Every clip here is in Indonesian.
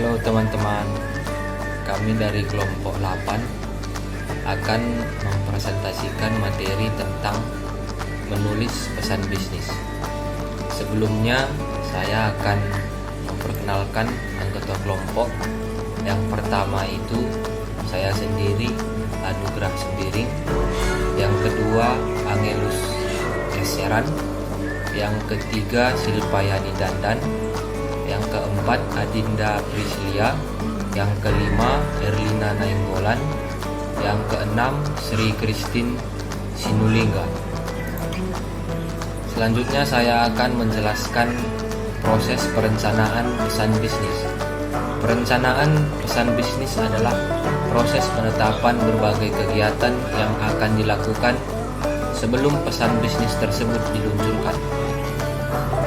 Halo teman-teman, kami dari kelompok 8 akan mempresentasikan materi tentang menulis pesan bisnis. Sebelumnya, saya akan memperkenalkan anggota kelompok. Yang pertama itu saya sendiri, Anugrah Sembiring. Yang kedua, Angelus Keseran. Yang ketiga, Silpayani Dandan. Yang keempat, Adinda Prislia. Yang kelima, Erlina Nainggolan. Yang keenam, Sri Christine Sinulinga. Selanjutnya saya akan menjelaskan proses perencanaan pesan bisnis. Perencanaan pesan bisnis adalah proses penetapan berbagai kegiatan yang akan dilakukan sebelum pesan bisnis tersebut diluncurkan.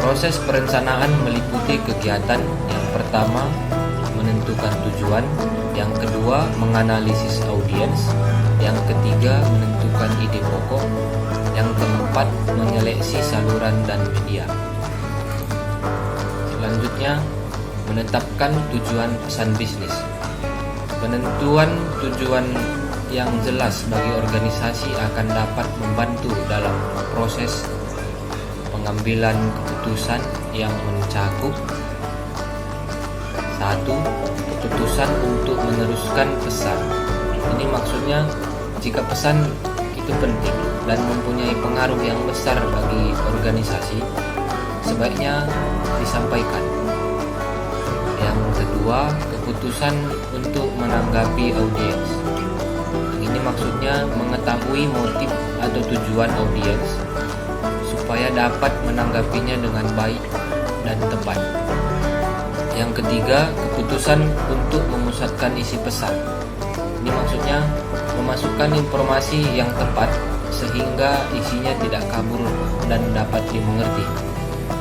Proses perencanaan meliputi kegiatan yang pertama, menentukan tujuan, yang kedua, menganalisis audiens, yang ketiga, menentukan ide pokok, yang keempat, menyeleksi saluran dan media. Selanjutnya, menetapkan tujuan pesan bisnis. Penentuan tujuan yang jelas bagi organisasi akan dapat membantu dalam proses pengambilan keputusan yang mencakup 1. Keputusan untuk meneruskan pesan. Ini maksudnya jika pesan itu penting dan mempunyai pengaruh yang besar bagi organisasi, sebaiknya disampaikan. Yang kedua, keputusan untuk menanggapi audiens. Ini maksudnya mengetahui motif atau tujuan audiens supaya dapat menanggapinya dengan baik dan tepat. Yang ketiga, keputusan untuk memusatkan isi pesan. Ini maksudnya memasukkan informasi yang tepat sehingga isinya tidak kabur dan dapat dimengerti.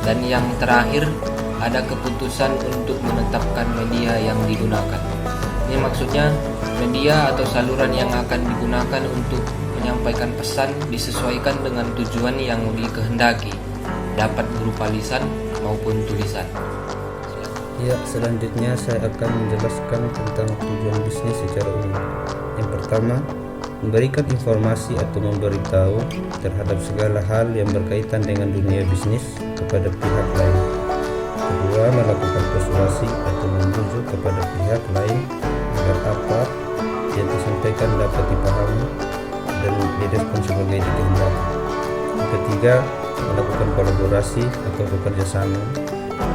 Dan yang terakhir, ada keputusan untuk menetapkan media yang digunakan. Ini maksudnya media atau saluran yang akan digunakan untuk menyampaikan pesan disesuaikan dengan tujuan yang dikehendaki, dapat berupa lisan maupun tulisan. Ya, selanjutnya saya akan menjelaskan tentang tujuan bisnis secara umum. Yang pertama, memberikan informasi atau memberitahu terhadap segala hal yang berkaitan dengan dunia bisnis kepada pihak lain. Kedua, melakukan persuasi atau membujuk kepada pihak lain agar apa yang disampaikan dapat dipahami dan direspon sebagai dikehendaki. Yang ketiga, melakukan kolaborasi atau bekerjasama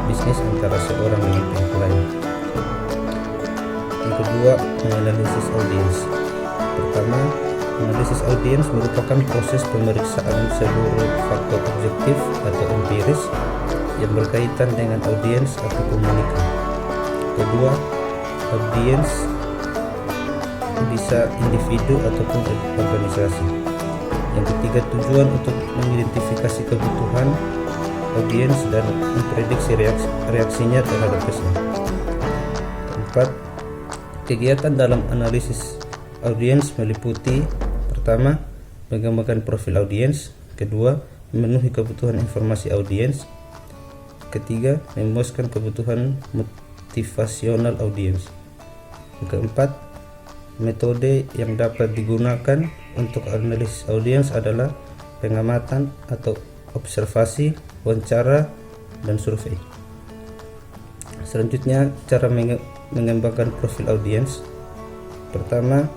bisnis antara seorang dengan pihak lain. Yang kedua, menganalisis audiens. Pertama, analisis audiens merupakan proses pemeriksaan seluruh faktor objektif atau empiris yang berkaitan dengan audiens atau komunikan. Kedua, audiens bisa individu ataupun organisasi. Yang ketiga, tujuan untuk mengidentifikasi kebutuhan audiens dan memprediksi reaksinya terhadap pesan. Keempat, kegiatan dalam analisis audiens meliputi: pertama, mengembangkan profil audiens; kedua, memenuhi kebutuhan informasi audiens; ketiga, memuaskan kebutuhan motivasional audiens; yang keempat, metode yang dapat digunakan untuk analisis audiens adalah pengamatan atau observasi, wawancara, dan survei. Selanjutnya, cara mengembangkan profil audiens. Pertama,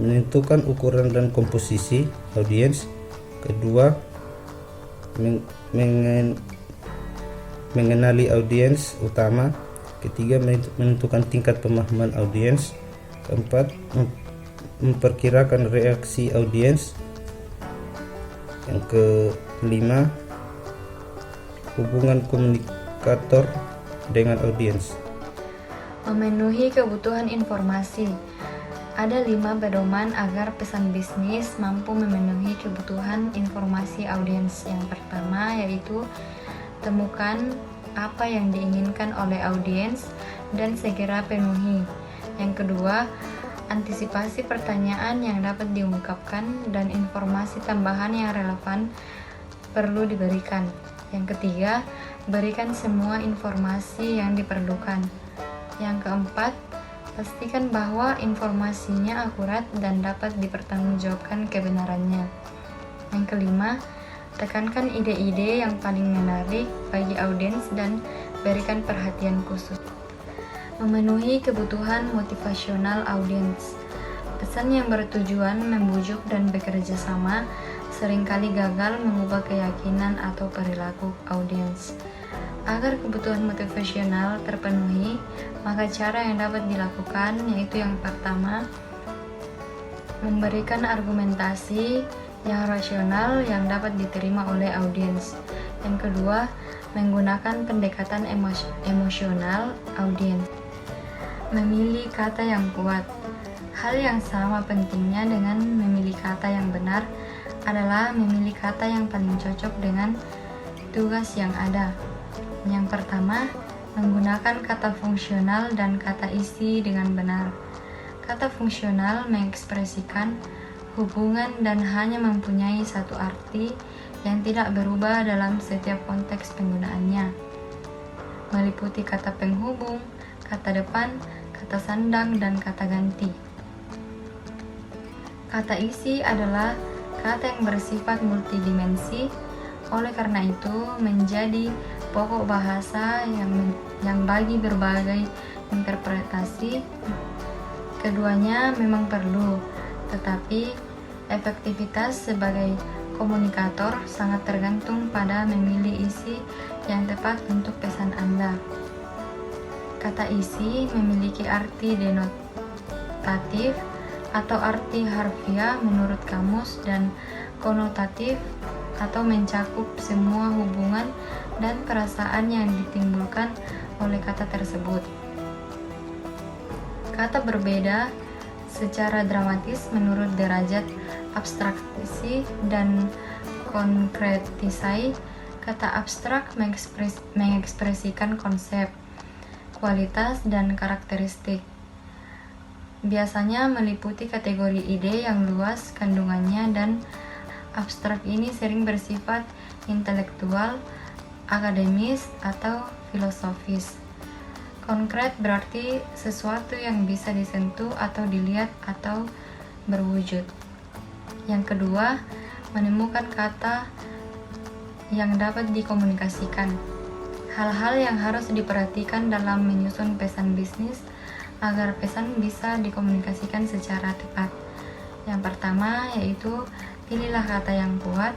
menentukan ukuran dan komposisi audiens. Kedua, mengenali audiens utama. Ketiga, menentukan tingkat pemahaman audiens. Keempat, memperkirakan reaksi audiens. Yang kelima, hubungan komunikator dengan audiens. Memenuhi kebutuhan informasi. Ada 5 pedoman agar pesan bisnis mampu memenuhi kebutuhan informasi audiens. Yang pertama yaitu temukan apa yang diinginkan oleh audiens dan segera penuhi. Yang kedua, antisipasi pertanyaan yang dapat diungkapkan dan informasi tambahan yang relevan perlu diberikan. Yang ketiga, berikan semua informasi yang diperlukan. Yang keempat, pastikan bahwa informasinya akurat dan dapat dipertanggungjawabkan kebenarannya. Yang kelima, tekankan ide-ide yang paling menarik bagi audiens dan berikan perhatian khusus. Memenuhi kebutuhan motivasional audiens. Pesan yang bertujuan membujuk dan bekerja sama seringkali gagal mengubah keyakinan atau perilaku audiens. Agar kebutuhan motivasional terpenuhi, maka cara yang dapat dilakukan yaitu yang pertama, memberikan argumentasi yang rasional yang dapat diterima oleh audiens. Yang kedua, menggunakan pendekatan emosional audiens. Memilih kata yang kuat. Hal yang sama pentingnya dengan memilih kata yang benar adalah memilih kata yang paling cocok dengan tugas yang ada. Yang pertama, menggunakan kata fungsional dan kata isi dengan benar. Kata fungsional mengekspresikan hubungan dan hanya mempunyai satu arti yang tidak berubah dalam setiap konteks penggunaannya, meliputi kata penghubung, kata depan, kata sandang, dan kata ganti. Kata isi adalah kata yang bersifat multidimensi, oleh karena itu menjadi pokok bahasa yang bagi berbagai interpretasi. Keduanya memang perlu, tetapi efektivitas sebagai komunikator sangat tergantung pada memilih isi yang tepat untuk pesan Anda. Kata isi memiliki arti denotatif atau arti harfiah menurut kamus dan konotatif atau mencakup semua hubungan dan perasaan yang ditimbulkan oleh kata tersebut. Kata berbeda secara dramatis menurut derajat abstraksi dan konkretisasi. Kata abstrak mengekspresikan konsep, kualitas, dan karakteristik. Biasanya meliputi kategori ide yang luas kandungannya, dan abstrak ini sering bersifat intelektual, akademis, atau filosofis. Konkret berarti sesuatu yang bisa disentuh atau dilihat atau berwujud. Yang kedua, menemukan kata yang dapat dikomunikasikan. Hal-hal yang harus diperhatikan dalam menyusun pesan bisnis agar pesan bisa dikomunikasikan secara tepat. Yang pertama yaitu pilihlah kata yang kuat.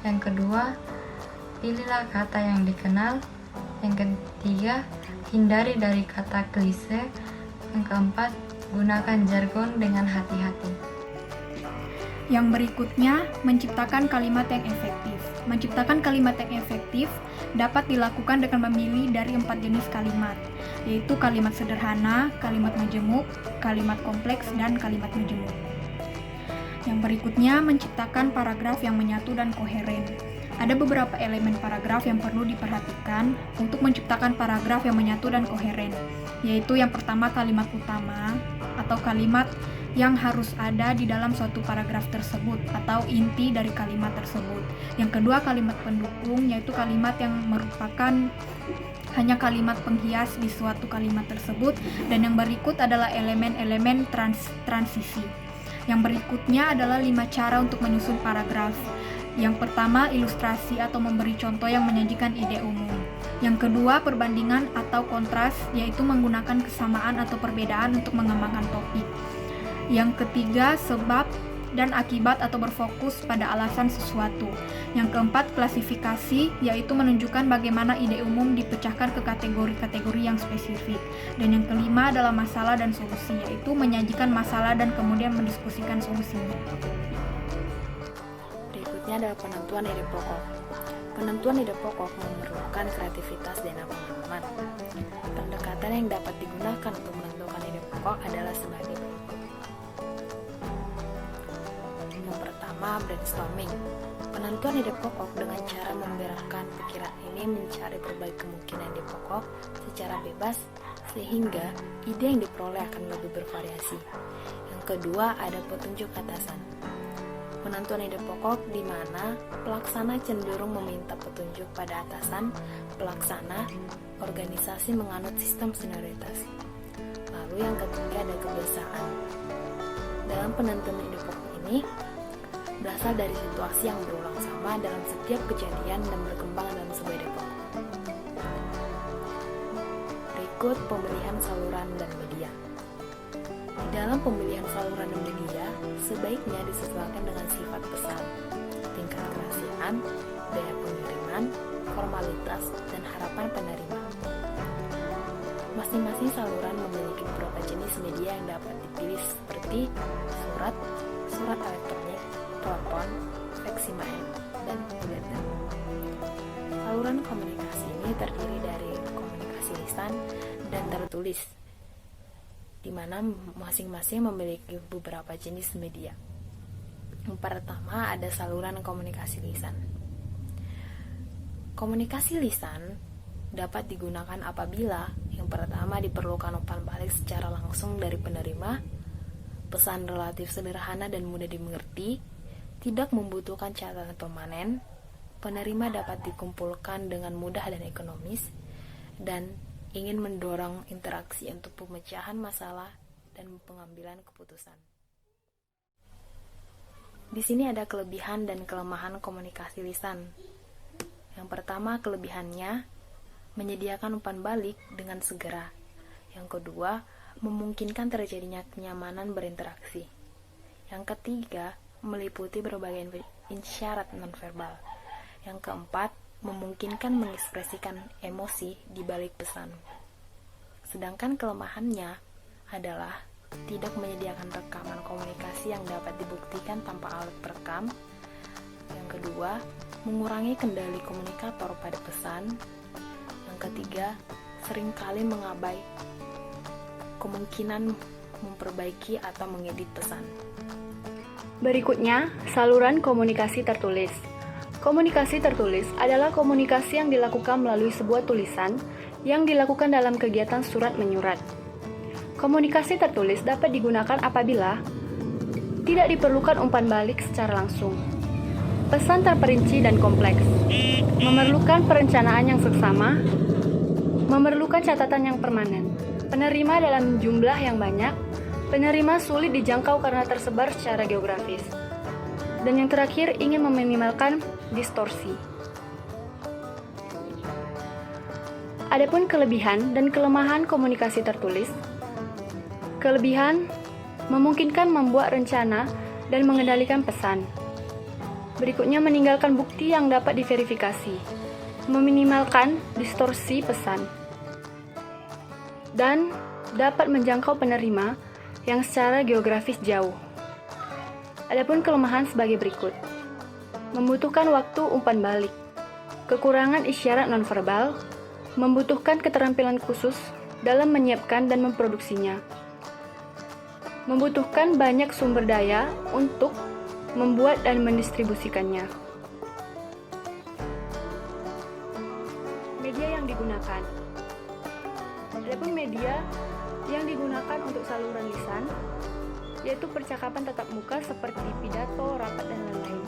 Yang kedua, pilihlah kata yang dikenal. Yang ketiga, hindari dari kata klise. Yang keempat, gunakan jargon dengan hati-hati. Yang berikutnya, menciptakan kalimat yang efektif. Menciptakan kalimat yang efektif dapat dilakukan dengan memilih dari 4 jenis kalimat, yaitu kalimat sederhana, kalimat majemuk, kalimat kompleks, dan kalimat majemuk. Yang berikutnya, menciptakan paragraf yang menyatu dan koheren. Ada beberapa elemen paragraf yang perlu diperhatikan untuk menciptakan paragraf yang menyatu dan koheren, yaitu yang pertama kalimat utama atau kalimat yang harus ada di dalam suatu paragraf tersebut atau inti dari kalimat tersebut. Yang kedua, kalimat pendukung, yaitu kalimat yang merupakan hanya kalimat penghias di suatu kalimat tersebut. Dan yang berikut adalah elemen-elemen transisi. Yang berikutnya adalah 5 cara untuk menyusun paragraf. Yang pertama, ilustrasi atau memberi contoh yang menyajikan ide umum. Yang kedua, perbandingan atau kontras, yaitu menggunakan kesamaan atau perbedaan untuk mengembangkan topik. Yang ketiga, sebab dan akibat atau berfokus pada alasan sesuatu. Yang keempat, klasifikasi, yaitu menunjukkan bagaimana ide umum dipecahkan ke kategori-kategori yang spesifik. Dan yang kelima adalah masalah dan solusi, yaitu menyajikan masalah dan kemudian mendiskusikan solusinya. Berikutnya adalah penentuan ide pokok. Penentuan ide pokok memerlukan kreativitas dan pengalaman. Pendekatan yang dapat digunakan untuk menentukan ide pokok adalah sebagai berikut. Yang pertama, brainstorming. Penentuan ide pokok dengan cara membeberkan pikiran ini mencari berbagai kemungkinan ide pokok secara bebas sehingga ide yang diperoleh akan lebih bervariasi. Yang kedua, ada petunjuk atasan. Penentuan ide pokok di mana pelaksana cenderung meminta petunjuk pada atasan pelaksana. Organisasi menganut sistem senioritas. Lalu yang ketiga ada kebiasaan. Dalam penentuan ide pokok ini berasal dari situasi yang berulang sama dalam setiap kejadian dan berkembang dalam sebuah ide pokok. Berikut pemilihan saluran dan media. Di dalam pemilihan saluran dan media, sebaiknya disesuaikan dengan sifat pesan, tingkat kerahasiaan, daya pengiriman, formalitas, dan harapan penerima. Masing-masing saluran memiliki beberapa jenis media yang dapat dipilih seperti surat, surat elektronik, telepon, faksimiles, dan bulletin. Saluran komunikasi ini terdiri dari komunikasi lisan dan tertulis, di mana masing-masing memiliki beberapa jenis media. Yang pertama ada saluran komunikasi lisan. Komunikasi lisan dapat digunakan apabila yang pertama diperlukan umpan balik secara langsung dari penerima, pesan relatif sederhana dan mudah dimengerti, tidak membutuhkan catatan permanen, penerima dapat dikumpulkan dengan mudah dan ekonomis, dan ingin mendorong interaksi untuk pemecahan masalah dan pengambilan keputusan. Di sini ada kelebihan dan kelemahan komunikasi lisan. Yang pertama, kelebihannya menyediakan umpan balik dengan segera. Yang kedua, memungkinkan terjadinya kenyamanan berinteraksi. Yang ketiga, meliputi berbagai isyarat nonverbal. Yang keempat, memungkinkan mengekspresikan emosi di balik pesan. Sedangkan kelemahannya adalah tidak menyediakan rekaman komunikasi yang dapat dibuktikan tanpa alat perekam. Yang kedua, mengurangi kendali komunikator pada pesan. Yang ketiga, seringkali mengabai kemungkinan memperbaiki atau mengedit pesan. Berikutnya, saluran komunikasi tertulis. Komunikasi tertulis adalah komunikasi yang dilakukan melalui sebuah tulisan yang dilakukan dalam kegiatan surat-menyurat. Komunikasi tertulis dapat digunakan apabila tidak diperlukan umpan balik secara langsung. Pesan terperinci dan kompleks, memerlukan perencanaan yang seksama, memerlukan catatan yang permanen, penerima dalam jumlah yang banyak, penerima sulit dijangkau karena tersebar secara geografis, dan yang terakhir ingin meminimalkan distorsi. Adapun kelebihan dan kelemahan komunikasi tertulis. Kelebihan memungkinkan membuat rencana dan mengendalikan pesan. Berikutnya meninggalkan bukti yang dapat diverifikasi, meminimalkan distorsi pesan, dan dapat menjangkau penerima yang secara geografis jauh. Adapun kelemahan sebagai berikut. Membutuhkan waktu umpan balik, kekurangan isyarat nonverbal, membutuhkan keterampilan khusus dalam menyiapkan dan memproduksinya, membutuhkan banyak sumber daya untuk membuat dan mendistribusikannya. Media yang digunakan. Adapun media yang digunakan untuk saluran lisan yaitu percakapan tatap muka seperti pidato, rapat, dan lain-lain.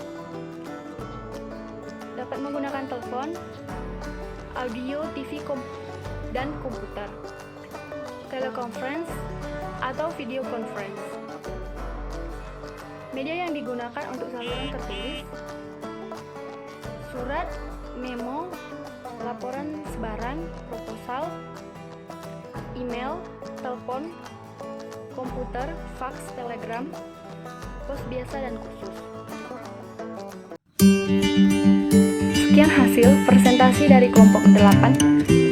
Dapat menggunakan telepon, audio, TV, dan komputer, teleconference, atau video conference. Media yang digunakan untuk saluran tertulis: surat, memo, laporan sebaran, proposal, email, telepon, komputer, fax, telegram, pos biasa, dan khusus. Sekian hasil presentasi dari kelompok 8